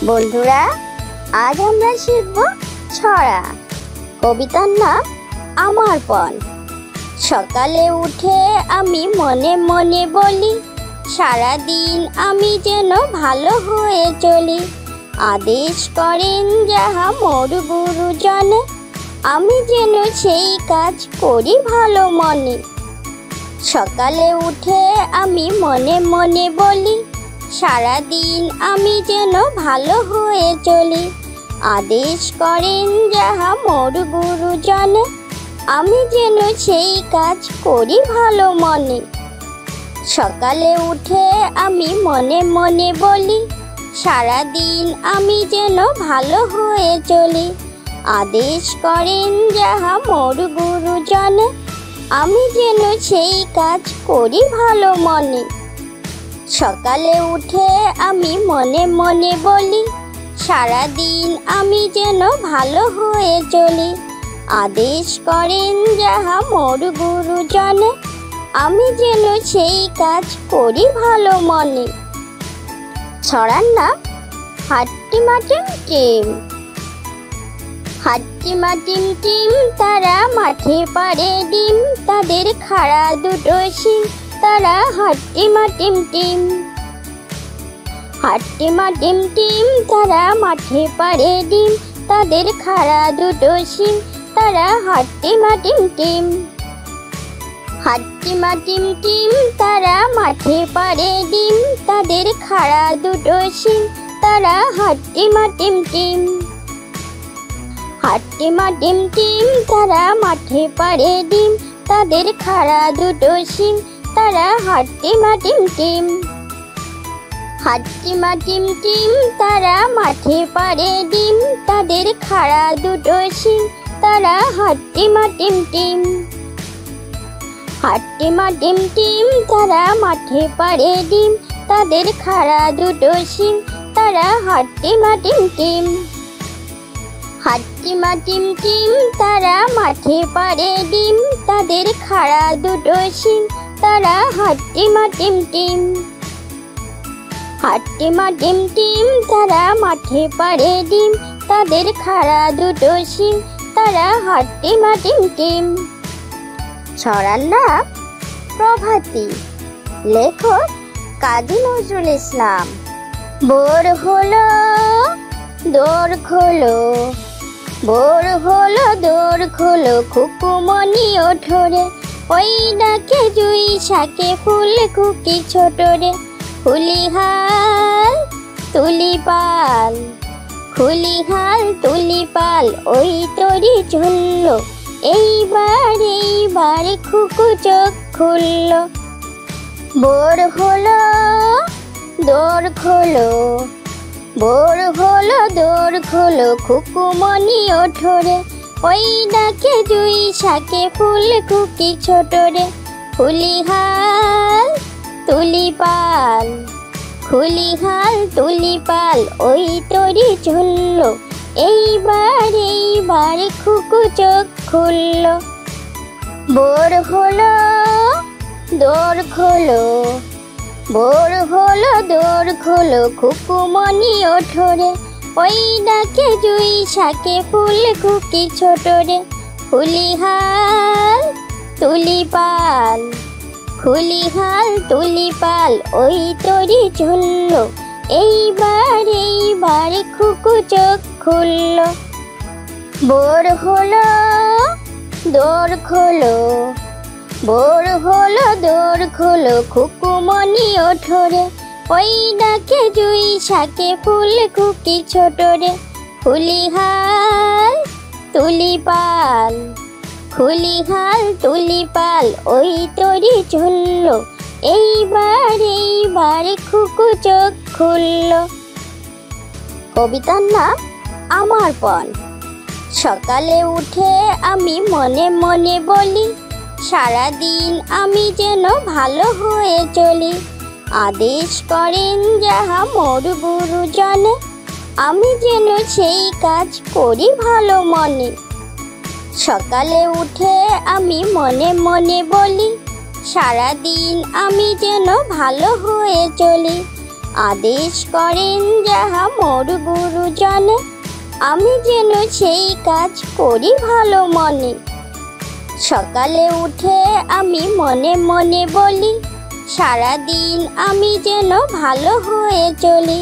বন্ধুরা, আজ আমরা শিখব ছড়া। কবিতার নাম আমার পণ। সকালে উঠে আমি মনে মনে বলি, সারাদিন আমি যেন ভালো হয়ে চলি। আদেশ করেন যাহা মোর গুরুজনে, আমি যেন সেই কাজ করি ভালো মনে। সকালে উঠে আমি মনে মনে বলি, সারাদিন আমি যেন ভালো হয়ে চলি। আদেশ করেন যাহা মোর গুরুজনে, আমি যেন সেই কাজ করি ভালো মনে। সকালে উঠে আমি মনে মনে বলি, সারাদিন আমি যেন ভালো হয়ে চলি। আদেশ করেন যাহা মোর গুরুজনে, আমি যেন সেই কাজ করি ভালো মনে। সকালে উঠে আমি মনে মনে বলি, সারাদিন আমি যেন ভালো হয়ে চলি। আদেশ করেন যাহা মোর গুরুজনে, আমি যেন সেই কাজ করি ভালো মনে। ছড়ার নাম হাট্টিমা টিম টিম। হাট্টিমা টিম টিম, তারা মাঠে পাড়ে ডিম, তাদের খাড়া দুটো শিং, তারা হাট্টিমা টিম টিম। হাট্টিমা টিম টিম, তারা মাঠে পাড়ে ডিম, তাদের খাড়া দুটো শিং, তারা হাট্টিমা টিম টিম। হাট্টিমা টিম টিম, তারা মাঠে পাড়ে ডিম, তাদের খাড়া দুটো শিং, তারা হাট্টিমা টিম টিম। হাট্টিমা টিম টিম, তারা মাঠে পাড়ে ডিম, তাদের খাড়া দুটো শিং, তারা হাট্টিমা টিম টিম। হাট্টিমা টিম টিম, তারা মাঠে পাড়ে ডিম, তাদের খাড়া দুটো শিং, তারা হাট্টিমা টিম টিম। হাট্টিমা টিম টিম, তারা মাঠে পাড়ে ডিম, তাদের খাড়া দুটো শিং, তারা হাট্টিমা টিম টিম। হাট্টিমা টিম টিম, তারা মাঠে পাড়ে ডিম, তাদের খাড়া দুটো শিং, তারা হাট্টিমা টিম টিম। হাট্টিমা টিম টিম, তারা মাঠে পাড়ে ডিম, তাদের খাড়া দুটো শিং, তারা হাট্টিমা টিম টিম। ছড়ার নাম প্রভাতী। লেখক কাজী নজরুল ইসলাম। ভোর হলো দোর খোলো, ভোর হলো দোর খোলো, খুকুমনি ওঠরে, ওই ডাকে জুই শাকে ফুল খুকি ছোটরে। খুলিহাল তুলি পাল, খুলিহাল তুলি পাল, ওই তরি ঝুলল, এইবার খুকু চোখ খুলল। ভোর হলো দোর খোলো, ভোর হলো দোর খোলো, খুকুমনি ওঠরে, ওই ডাকে জুই শাকে ফুল খুকি ছোটরে। খুলিহাল তুলি পাল, খুলিহাল তুলি পাল, ওই তরি ঝুলল, এইবার খুকু চোখ খুলল। ভোর হলো দোর খোলো, ভোর হলো দোর খোলো, খুকুমনি ওঠরে, ওই ডাকে জুই শাকে ফুল খুকি ছোটরে। খুলিহাল তুলি পাল, খুলিহাল তুলি পাল, ওই তরি ঝুলল, এইবার খুকু চোখ খুলল। ভোর হলো দোর খোলো, ভোর হলো দোর খোলো, খুকুমনি ওঠরে, ওই ডাকে জুই শাকে ফুল খুকি ছোটরে। খুলিহাল তুলি পাল, খুলিহাল তুলি পাল, ওই তরি ঝুলল, এইবার খুকু চোখ খুলল। কবিতার নাম আমার পণ। সকালে উঠে আমি মনে মনে বলি, সারাদিন আমি যেন ভালো হয়ে চলি। আদেশ করেন যাহা মোর গুরুজনে, আমি যেন সেই কাজ করি ভালো মনে। সকালে উঠে আমি মনে মনে বলি, সারাদিন আমি যেন ভালো হয়ে চলি। আদেশ করেন যাহা মোর গুরুজনে, আমি যেন সেই কাজ করি ভালো মনে। সকালে উঠে আমি মনে মনে বলি, সারাদিন আমি যেন ভালো হয়ে চলি।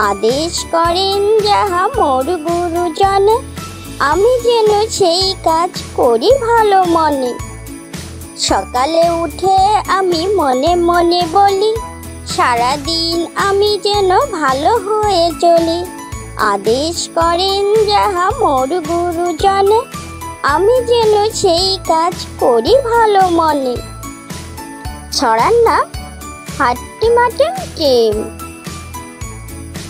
আদেশ করেন যাহা মোর গুরুজনে, আমি যেন সেই কাজ করি ভালো মনে। সকালে উঠে আমি মনে মনে বলি, সারাদিন আমি যেন ভালো হয়ে চলি। আদেশ করেন যাহা মোর গুরুজনে, আমি যেন সেই কাজ করি ভালো মনে। ছড়ার নাম হাট্টিমা টিম টিম।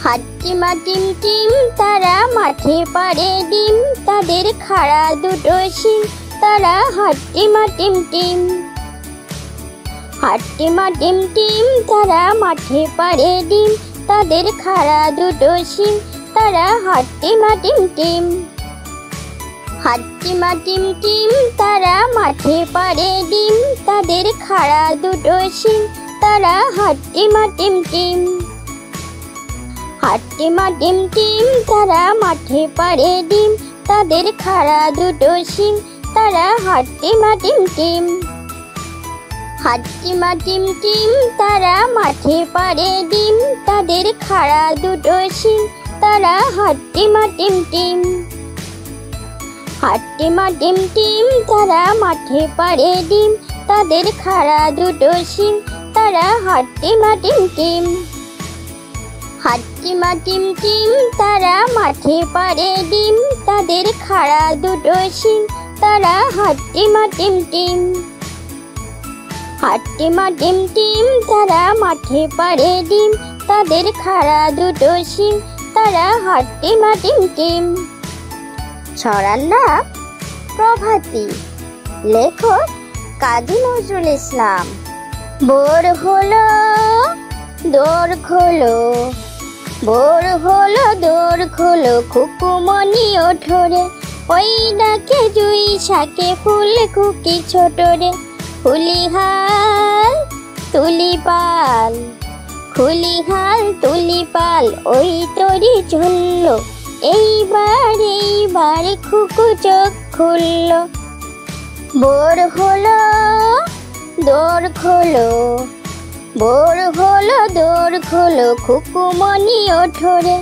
হাট্টিমা টিম টিম তারা মাঠে পাড়ে ডিম, তাদের খাড়া দুটো শিং, তারা হাট্টিমা টিম টিম। হাট্টিমা টিম টিম তারা মাঠে পাড়ে ডিম, তাদের খাড়া দুটো শিং, তারা হাট্টিমা টিম টিম। হাট্টিমা টিম টিম তারা মাঠে পাড়ে ডিম, তাদের খাড়া দুটো শিং, তারা হাট্টিমা টিম টিম। হাট্টিমা টিম টিম তারা মাঠে পাড়ে ডিম, তাদের খাড়া দুটো শিং, তারা হাট্টিমা টিম টিম। হাট্টিমা টিম টিম তারা মাঠে পাড়ে ডিম, তাদের খাড়া দুটো শিং, তারা হাট্টিমা টিম টিম। হাট্টিমা টিম টিম তারা মাঠে পাড়ে ডিম, তাদের খাড়া দুটো শিং, তারা হাট্টিমা টিম টিম। হাট্টিমা টিম টিম তারা মাঠে পাড়ে ডিম, তাদের খাড়া দুটো শিং, তারা হাট্টিমা টিম টিম। হাট্টিমা টিম টিম তারা মাঠে পাড়ে ডিম, তাদের খাড়া দুটো শিং, তারা হাট্টিমা টিম টিম। ছড়ার নাম প্রভাতী। লেখক কাজী নজরুল ইসলাম। ভোর হলো দোর খোলো, ভোর হলো দোর খোলো, খুকুমনি ওঠরে, ওই ডাকে জুই শাকে ফুল খুকি ছোটরে। খুলিহাল তুলিপাল, খুলিহাল তুলিপাল, ওই তরি ঝুলল, এইবার এইবার খুকু চোখ খুলল। ভোর হলো দোর খোলো, ভোর হলো দোর খোলো, খুকুমনি ওঠরে,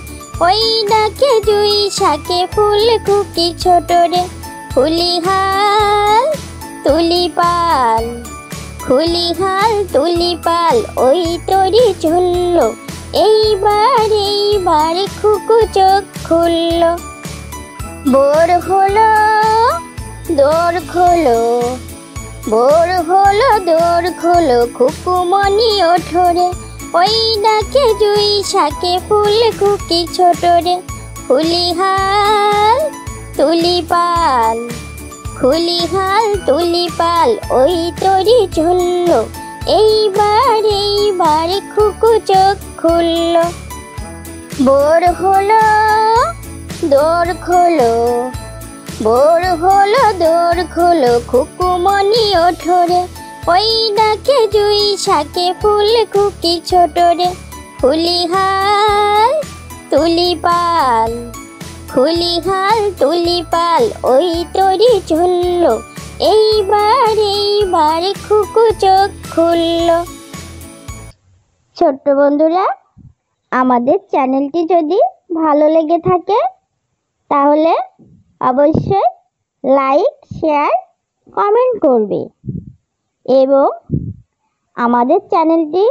ওই ডাকে জুই শাকে ফুল খুকি ছোটরে। খুলিহাল তুলিপাল, খুলিহাল তুলিপাল, ওই তরি ঝুলল, এইবার এইবার খুকু চোখ খুলল। ভোর হলো দোর খোলো, ভোর হলো দোর খোলো, খুকুমনি ওঠরে, ওই ডাকে জুই শাকে ফুল খুকি ছোটরে। খুলিহাল তুলিপাল, খুলিহাল তুলিপাল, ওই তরি ঝুলল, এইবার এইবার খুকু চোখ খুলল। ভোর হলো দোর খোলো, ভোর হলো দোর খোলো, খুকুমনি ওঠরে, ওই ডাকে জুই শাকে ফুল খুকি ছোটরে। খুলিহাল তুলিপাল, খুলিহাল তুলিপাল, ওই তরি ঝুলল, এইবার এইবার খুকু চোখ খুলল। ছোট্ট বন্ধুরা, আমাদের চ্যানেলটি যদি ভালো লেগে থাকে তাহলে অবশ্যই লাইক, শেয়ার, কমেন্ট করবে এবং আমাদের চ্যানেলটি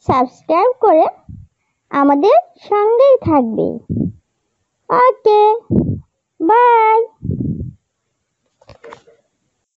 সাবস্ক্রাইব করে আমাদের সঙ্গেই থাকবে। ওকে, বাই।